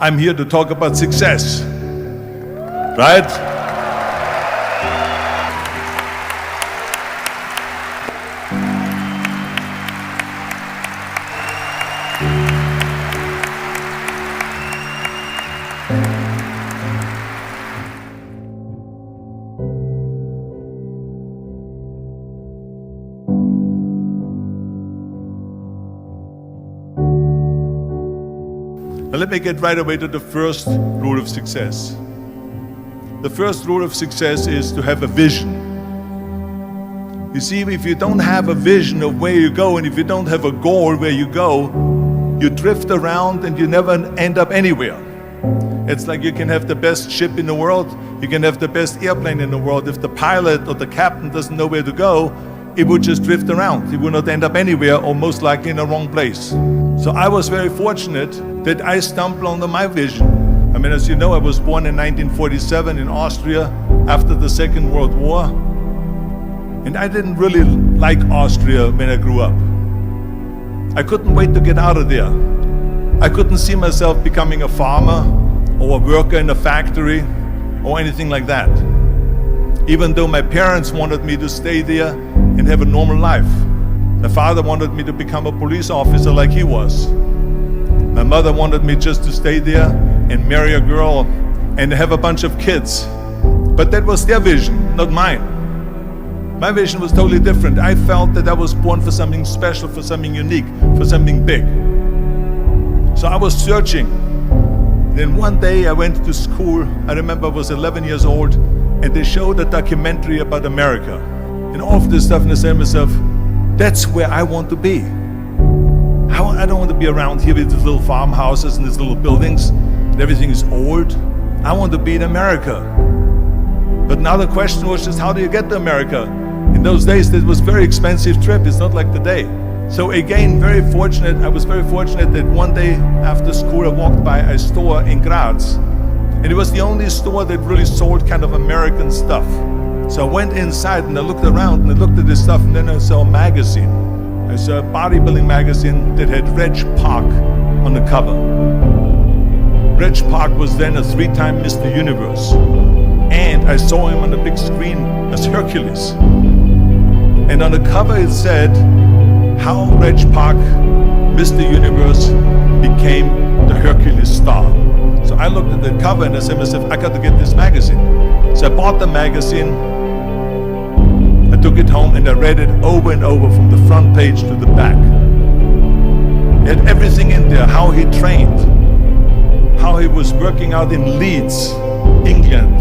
I'm here to talk about success, right? Now let me get right away to the first rule of success. The first rule of success is to have a vision. You see, if you don't have a vision of where you go, and if you don't have a goal where you go, you drift around and you never end up anywhere. It's like you can have the best ship in the world, you can have the best airplane in the world. If the pilot or the captain doesn't know where to go, it would just drift around. It would not end up anywhere, or most likely in the wrong place. So I was very fortunate that I stumbled onto my vision. I mean, as you know, I was born in 1947 in Austria after the Second World War. And I didn't really like Austria when I grew up. I couldn't wait to get out of there. I couldn't see myself becoming a farmer or a worker in a factory or anything like that. Even though my parents wanted me to stay there and have a normal life. My father wanted me to become a police officer like he was. My mother wanted me just to stay there and marry a girl and have a bunch of kids. But that was their vision, not mine. My vision was totally different. I felt that I was born for something special, for something unique, for something big. So I was searching. Then one day I went to school. I remember I was 11 years old, and they showed a documentary about America. And all of this stuff, and I said to myself, that's where I want to be. I don't want to be around here with these little farmhouses and these little buildings, and everything is old. I want to be in America. But now the question was just, how do you get to America? In those days, it was a very expensive trip. It's not like today. So again, I was very fortunate that one day after school, I walked by a store in Graz. And it was the only store that really sold kind of American stuff. So I went inside and I looked around and I looked at this stuff, and then I saw a magazine. I saw a bodybuilding magazine that had Reg Park on the cover. Reg Park was then a 3-time Mr. Universe. And I saw him on the big screen as Hercules. And on the cover it said, how Reg Park, Mr. Universe, became the Hercules star. So I looked at the cover and I said to myself, I got to get this magazine. So I bought the magazine, I took it home and I read it over and over from the front page to the back. It had everything in there, how he trained, how he was working out in Leeds, England,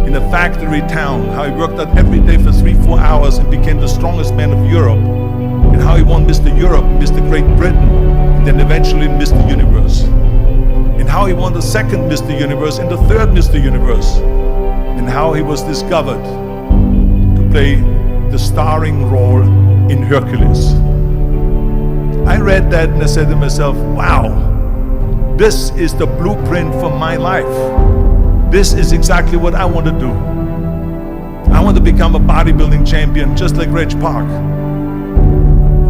in a factory town, how he worked out every day for 3-4 hours and became the strongest man of Europe, and how he won Mr. Europe, Mr. Great Britain, and then eventually Mr. Universe. And how he won the second Mr. Universe and the third Mr. Universe, and how he was discovered to play the starring role in Hercules. I read that and I said to myself, wow, this is the blueprint for my life. This is exactly what I want to do. I want to become a bodybuilding champion just like Reg Park.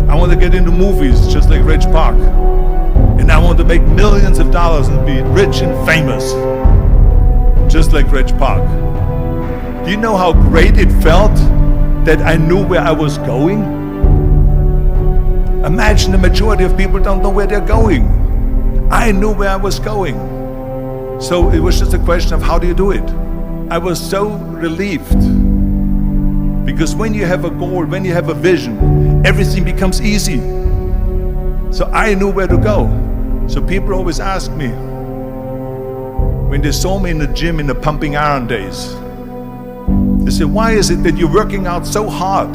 I want to get into movies just like Reg Park. And I want to make millions of dollars and be rich and famous just like Reg Park. Do you know how great it felt that I knew where I was going? Imagine the majority of people don't know where they're going. I knew where I was going. So it was just a question of how do you do it? I was so relieved. Because when you have a goal, when you have a vision, everything becomes easy. So I knew where to go. So people always ask me, when they saw me in the gym in the pumping iron days, they said, why is it that you're working out so hard?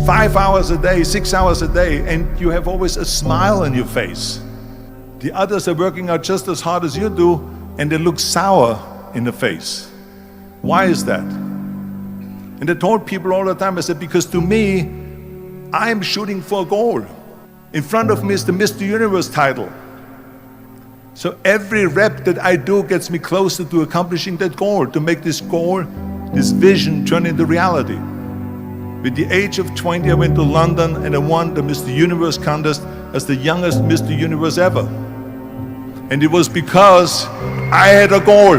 5 hours a day, 6 hours a day, and you have always a smile on your face. The others are working out just as hard as you do, and they look sour in the face. Why is that? And I told people all the time, I said, because to me, I'm shooting for a goal. In front of me is the Mr. Universe title. So every rep that I do gets me closer to accomplishing that goal, to make this goal, this vision turn into reality. With the age of 20, I went to London and I won the Mr. Universe contest as the youngest Mr. Universe ever. And it was because I had a goal.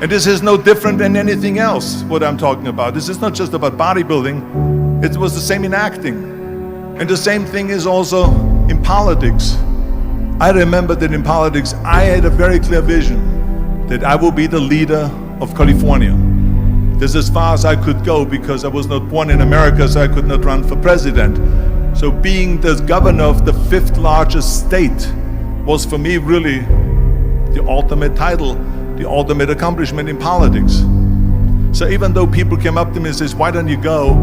And this is no different than anything else, what I'm talking about. This is not just about bodybuilding. It was the same in acting. And the same thing is also in politics. I remember that in politics, I had a very clear vision that I will be the leader of California. This is as far as I could go because I was not born in America, so I could not run for president. So being the governor of the 5th largest state was for me really the ultimate title, the ultimate accomplishment in politics. So even though people came up to me and says, why don't you go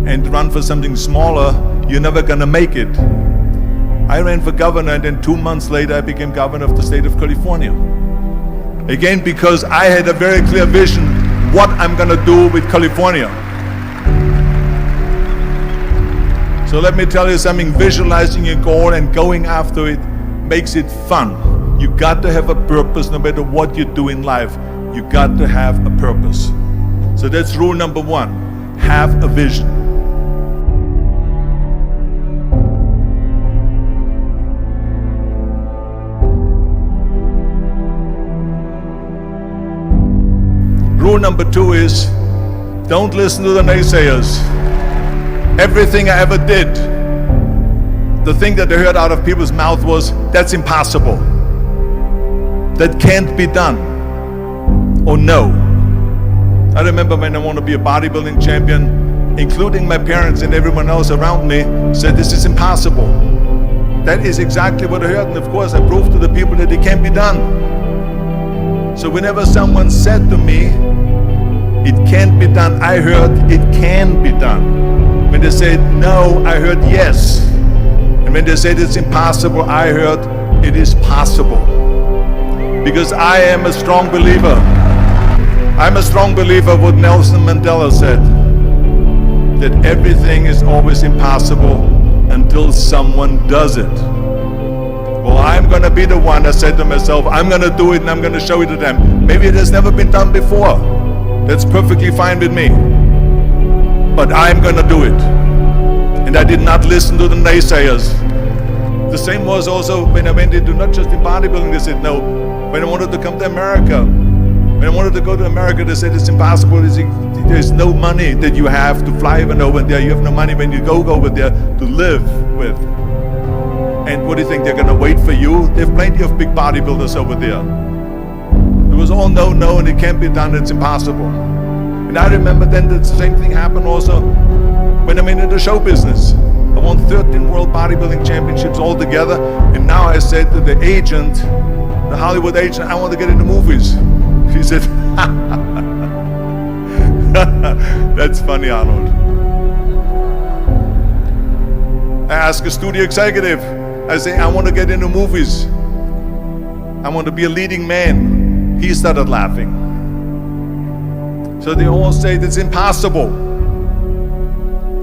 and run for something smaller, you're never gonna make it. I ran for governor, and then 2 months later I became governor of the state of California. Again, because I had a very clear vision what I'm gonna do with California. So let me tell you something, visualizing your goal and going after it makes it fun. You got to have a purpose no matter what you do in life. You got to have a purpose. So that's rule number 1, have a vision. Rule number 2 is, don't listen to the naysayers. Everything I ever did, the thing that I heard out of people's mouth was, that's impossible. That can't be done. Or no. I remember when I wanted to be a bodybuilding champion, including my parents and everyone else around me, said this is impossible. That is exactly what I heard, and of course I proved to the people that it can be done. So whenever someone said to me, it can't be done, I heard it can be done. When they said no, I heard yes. And when they said it's impossible, I heard it is possible. Because I am a strong believer. I'm a strong believer what Nelson Mandela said, that everything is always impossible until someone does it. Well, I'm gonna be the one that said to myself, I'm gonna do it and I'm gonna show it to them. Maybe it has never been done before. That's perfectly fine with me. But I'm gonna do it. And I did not listen to the naysayers. The same was also when I went into not just in bodybuilding, they said no. When I wanted to come to America, when I wanted to go to America, they said it's impossible. There's no money that you have to fly even over there. You have no money when you go over there to live with. And what do you think, they're gonna wait for you? They have plenty of big bodybuilders over there. It was all no, and it can't be done, it's impossible. And I remember then that the same thing happened also when I went into the show business. I won 13 world bodybuilding championships altogether, and now I said to the agent, the Hollywood agent, I want to get into movies. He said, that's funny, Arnold. I asked a studio executive, I say, I want to get into movies. I want to be a leading man. He started laughing. So they all say it's impossible.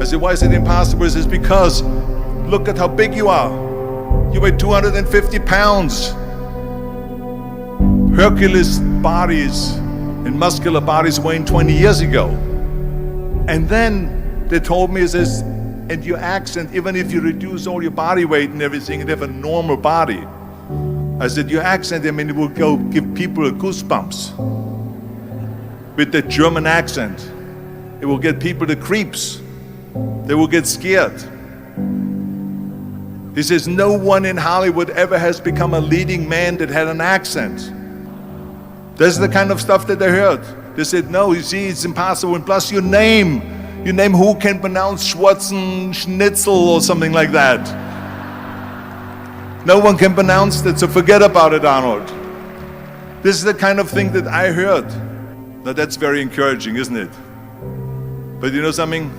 I said, why is it impossible? He says, because look at how big you are. You weigh 250 pounds. Hercules bodies and muscular bodies weighing 20 years ago. And then they told me, it says, and your accent, even if you reduce all your body weight and everything and have a normal body, I said, your accent, I mean, it will go give people a goosebumps. With the German accent, it will get people the creeps. They will get scared. He says, no one in Hollywood ever has become a leading man that had an accent. That's the kind of stuff that they heard. They said, no, you see, it's impossible. And plus your name who can pronounce Schwarzenegger or something like that. No one can pronounce that, so forget about it, Arnold. This is the kind of thing that I heard. Now that's very encouraging, isn't it? But you know something?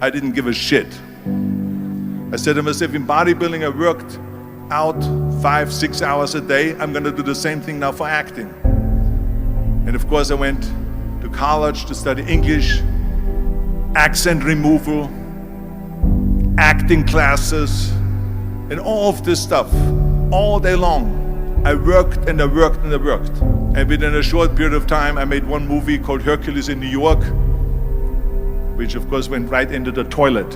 I didn't give a shit. I said to myself, in bodybuilding I worked out 5-6 hours a day. I'm gonna do the same thing now for acting. And of course I went to college to study English, accent removal, acting classes, and all of this stuff, all day long. I worked and I worked and I worked. And within a short period of time, I made one movie called Hercules in New York, which of course went right into the toilet.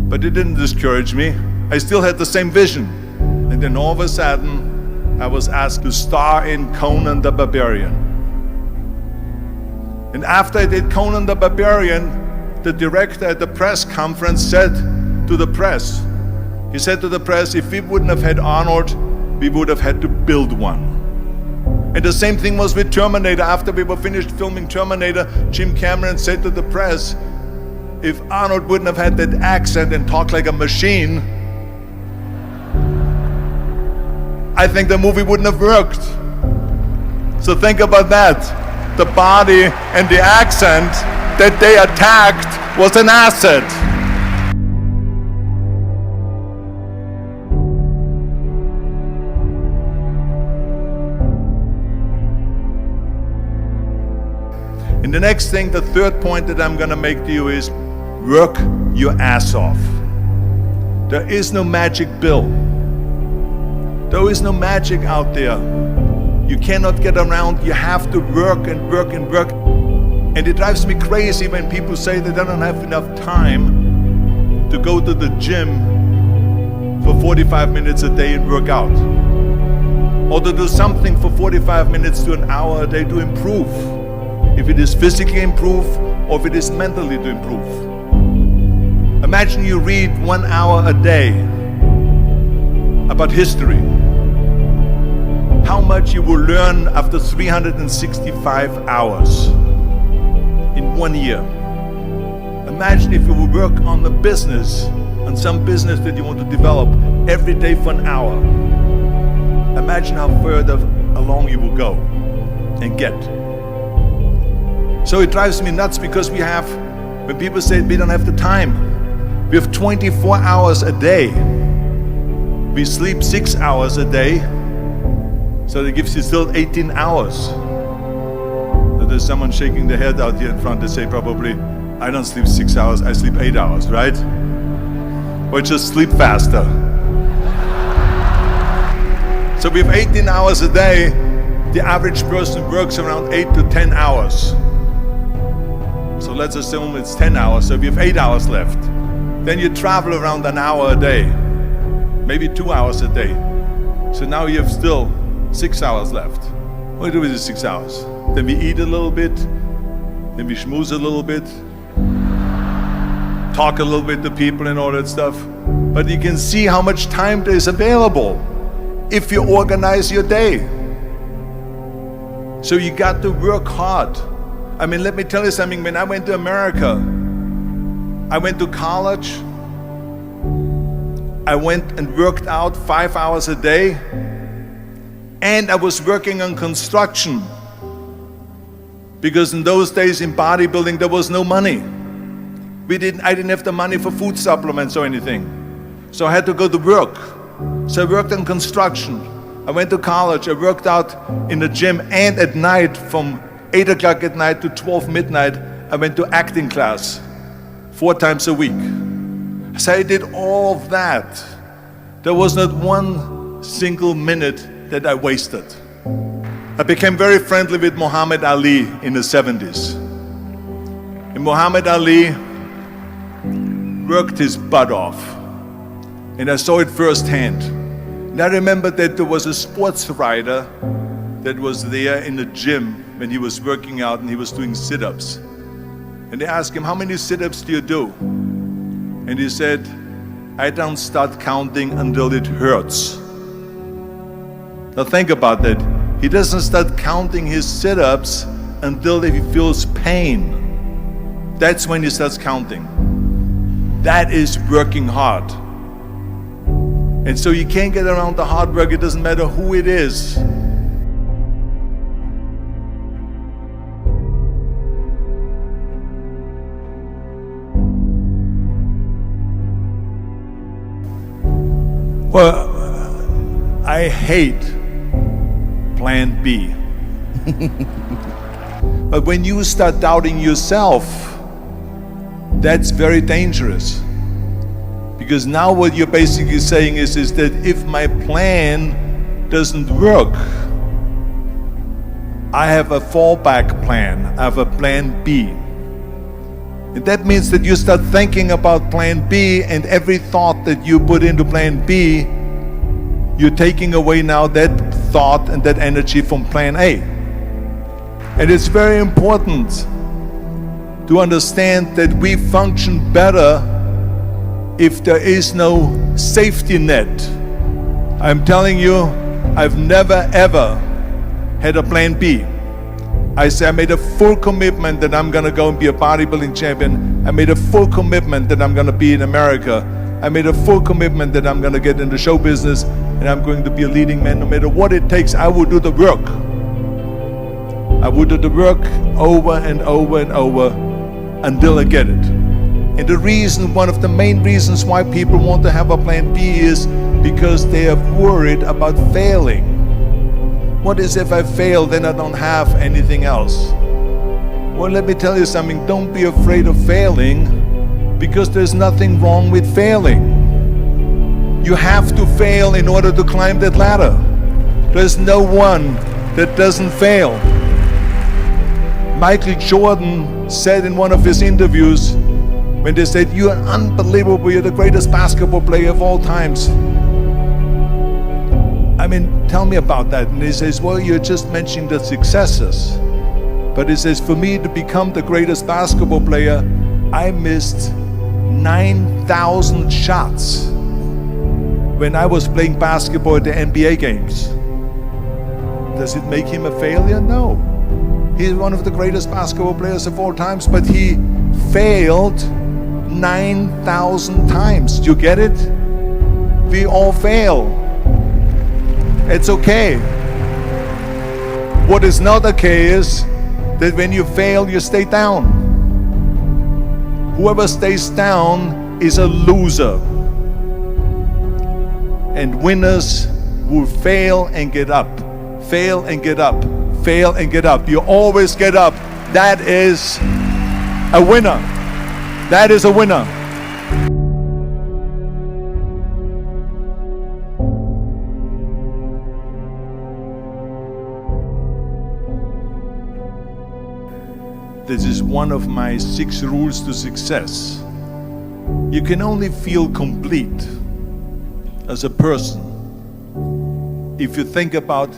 But it didn't discourage me. I still had the same vision. And then all of a sudden, I was asked to star in Conan the Barbarian. And after I did Conan the Barbarian, the director at the press conference said to the press, he said to the press, if we wouldn't have had Arnold, we would have had to build one. And the same thing was with Terminator. After we were finished filming Terminator, Jim Cameron said to the press, if Arnold wouldn't have had that accent and talked like a machine, I think the movie wouldn't have worked. So think about that. The body and the accent that they attacked was an asset. And the next thing, the third point that I'm going to make to you is work your ass off. There is no magic pill. There is no magic out there. You cannot get around. You have to work and work and work. And it drives me crazy when people say they don't have enough time to go to the gym for 45 minutes a day and work out. Or to do something for 45 minutes to an hour a day to improve. If it is physically improve or if it is mentally to improve. Imagine you read 1 hour a day about history. How much you will learn after 365 hours in 1 year. Imagine if you will work on the business, on some business that you want to develop every day for an hour. Imagine how further along you will go and get. So it drives me nuts because when people say we don't have the time, we have 24 hours a day. We sleep 6 hours a day, so that gives you still 18 hours. So there's someone shaking their head out here in front. They say probably, I don't sleep 6 hours, I sleep 8 hours, right? Or just sleep faster. So we have 18 hours a day. The average person works around 8 to 10 hours. So let's assume it's 10 hours, so we have 8 hours left. Then you travel around an hour a day, maybe 2 hours a day. So now you have still 6 hours left. What do we do with the 6 hours? Then we eat a little bit, then we schmooze a little bit, talk a little bit to people and all that stuff. But you can see how much time there is available if you organize your day. So you got to work hard. I mean, let me tell you something. When I went to America, I went to college. I went and worked out 5 hours a day. And I was working on construction. Because in those days in bodybuilding, there was no money. I didn't have the money for food supplements or anything. So I had to go to work. So I worked on construction. I went to college. I worked out in the gym, and at night from 8 o'clock at night to 12 midnight, I went to acting class 4 times a week. So I did all of that. There was not one single minute that I wasted. I became very friendly with Muhammad Ali in the 70s. And Muhammad Ali worked his butt off. And I saw it firsthand. And I remember that there was a sports writer that was there in the gym when he was working out and he was doing sit-ups. And they asked him, how many sit-ups do you do? And he said, I don't start counting until it hurts. Now think about that. He doesn't start counting his sit-ups until he feels pain. That's when he starts counting. That is working hard. And so you can't get around the hard work. It doesn't matter who it is. Well, I hate plan B. But when you start doubting yourself, that's very dangerous. Because now what you're basically saying is that if my plan doesn't work, I have a fallback plan, I have a plan B. And that means that you start thinking about plan B, and every thought that you put into plan B you're taking away now that thought and that energy from plan A. And it's very important to understand that we function better if there is no safety net. I'm telling you, I've never ever had a plan B. I made a full commitment that I'm gonna go and be a bodybuilding champion. I made a full commitment that I'm gonna be in America. I made a full commitment that I'm gonna get into show business and I'm going to be a leading man. No matter what it takes, I will do the work. I will do the work over and over and over until I get it. And the reason, one of the main reasons why people want to have a plan B is because they are worried about failing. What is if I fail, then I don't have anything else? Well, let me tell you something, don't be afraid of failing, because there's nothing wrong with failing. You have to fail in order to climb that ladder. There's no one that doesn't fail. Michael Jordan said in one of his interviews, when they said, "You are unbelievable, you're the greatest basketball player of all times." I mean, tell me about that. And he says, well, you're just mentioning the successes. But he says, for me to become the greatest basketball player, I missed 9,000 shots when I was playing basketball at the NBA games. Does it make him a failure? No. He's one of the greatest basketball players of all times, but he failed 9,000 times. Do you get it? We all fail. It's okay. What is not okay is that when you fail, you stay down. Whoever stays down is a loser. And winners will fail and get up. Fail and get up. Fail and get up. You always get up. That is a winner. That is a winner. This is one of my 6 rules to success. You can only feel complete as a person if you think about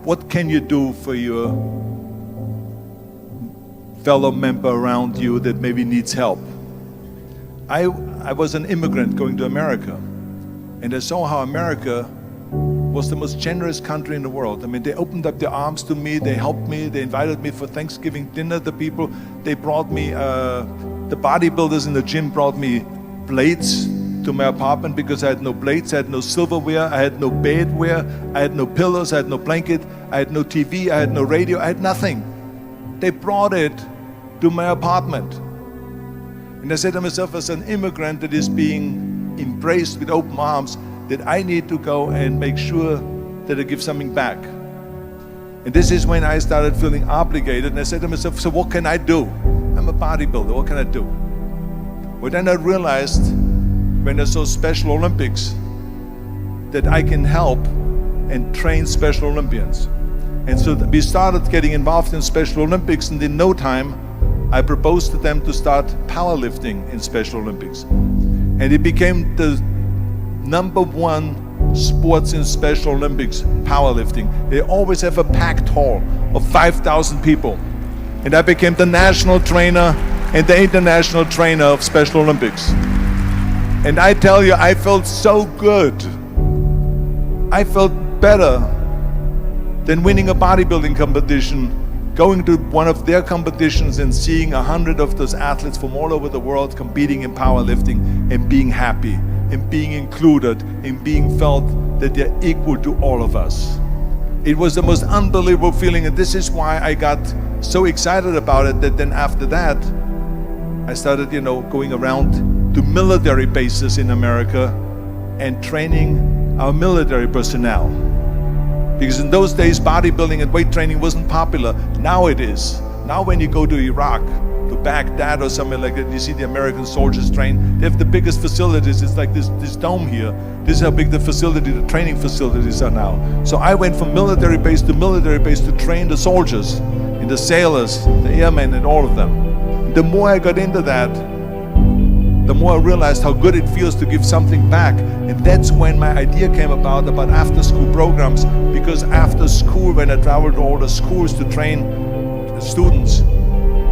what can you do for your fellow member around you that maybe needs help. I was an immigrant going to America, and I saw how America was the most generous country in the world. I mean, they opened up their arms to me, they helped me, they invited me for Thanksgiving dinner. The people, they brought me, the bodybuilders in the gym brought me plates to my apartment because I had no plates, I had no silverware, I had no bedware, I had no pillows, I had no blanket, I had no TV, I had no radio, I had nothing. They brought it to my apartment. And I said to myself, as an immigrant that is being embraced with open arms, that I need to go and make sure that I give something back. And this is when I started feeling obligated, and I said to myself, so what can I do? I'm a bodybuilder, what can I do? Well, then I realized, when I saw Special Olympics, that I can help and train Special Olympians. And so we started getting involved in Special Olympics, and in no time, I proposed to them to start powerlifting in Special Olympics. And it became the #1 sports in Special Olympics, powerlifting. They always have a packed hall of 5,000 people. And I became the national trainer and the international trainer of Special Olympics. And I tell you, I felt so good. I felt better than winning a bodybuilding competition, going to one of their competitions and seeing 100 of those athletes from all over the world competing in powerlifting and being happy and being included and being felt that they're equal to all of us. It was the most unbelievable feeling, and this is why I got so excited about it that then after that I started, going around to military bases in America and training our military personnel. Because in those days, bodybuilding and weight training wasn't popular. Now it is. Now when you go to Iraq, to Baghdad or somewhere like that, you see the American soldiers train. They have the biggest facilities. It's like this dome here. This is how big the training facilities are now. So I went from military base to train the soldiers and the sailors, the airmen and all of them. The more I got into that, the more I realized how good it feels to give something back. And that's when my idea came about after-school programs, because after school, when I traveled to all the schools to train students,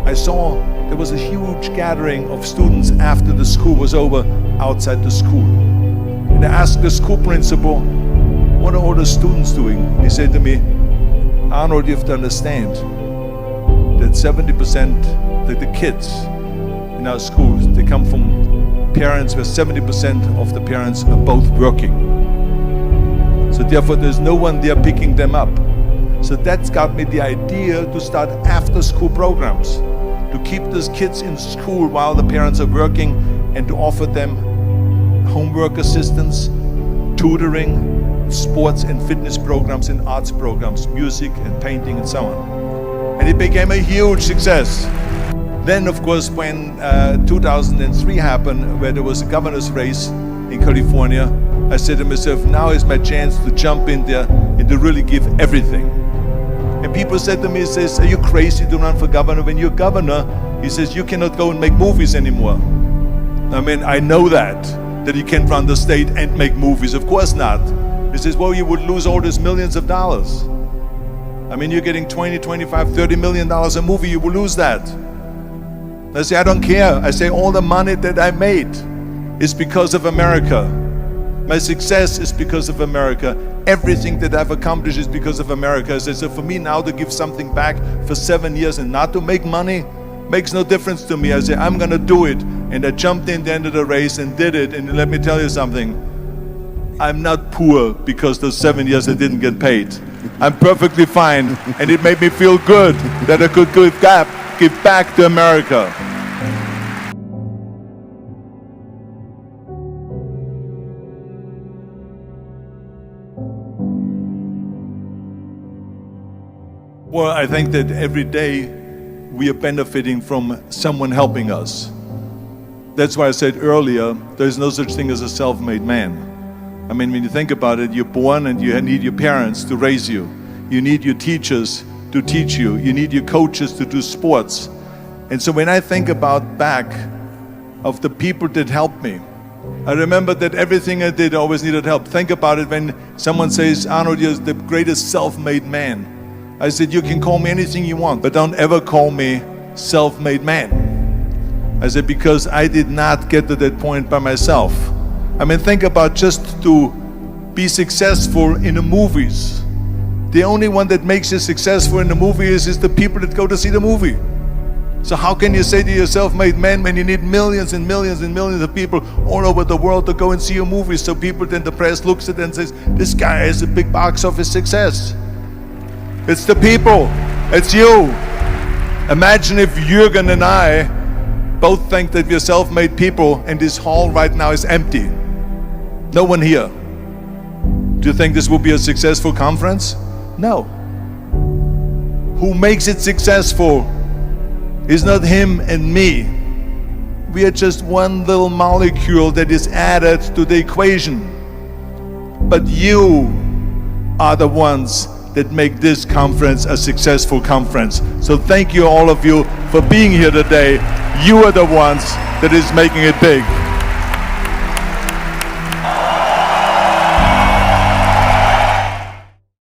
I saw there was a huge gathering of students after the school was over outside the school. And I asked the school principal, what are all the students doing? He said to me, Arnold, you have to understand that 70% of the kids in our schools, they come from parents where 70% of the parents are both working. So therefore there's no one there picking them up. So that's got me the idea to start after-school programs, to keep those kids in school while the parents are working, and to offer them homework assistance, tutoring, sports and fitness programs and arts programs, music and painting and so on. And it became a huge success. Then, of course, when 2003 happened, where there was a governor's race in California, I said to myself, now is my chance to jump in there and to really give everything. And people said to me, are you crazy to run for governor? When you're governor, he says, you cannot go and make movies anymore. I mean, I know that you can't run the state and make movies. Of course not. He says, well, you would lose all these millions of dollars. I mean, you're getting 20, 25, $30 million a movie, you will lose that. I say, I don't care. I say, all the money that I made is because of America. My success is because of America. Everything that I've accomplished is because of America. I say, so for me now to give something back for 7 years and not to make money makes no difference to me. I say, I'm gonna do it. And I jumped in the end of the race and did it. And let me tell you something. I'm not poor because those 7 years I didn't get paid. I'm perfectly fine. And it made me feel good that I could give back to America. Well, I think that every day we are benefiting from someone helping us. That's why I said earlier, there's no such thing as a self-made man. I mean, when you think about it, you're born and you need your parents to raise you. You need your teachers to teach you. You need your coaches to do sports. And so when I think about back of the people that helped me, I remember that everything I did always needed help. Think about it when someone says, Arnold, you're the greatest self-made man. I said, you can call me anything you want, but don't ever call me self-made man. I said, because I did not get to that point by myself. I mean, think about just to be successful in the movies. The only one that makes you successful in the movie is the people that go to see the movie. So how can you say to you're a self-made man when you need millions and millions and millions of people all over the world to go and see your movie? So people, then the press looks at it and says, this guy has a big box office success. It's the people, it's you. Imagine if Jürgen and I both think that we're self-made people and this hall right now is empty. No one here. Do you think this will be a successful conference? No. Who makes it successful is not him and me. We are just one little molecule that is added to the equation. But you are the ones that make this conference a successful conference. So thank you all of you for being here today. You are the ones that is making it big.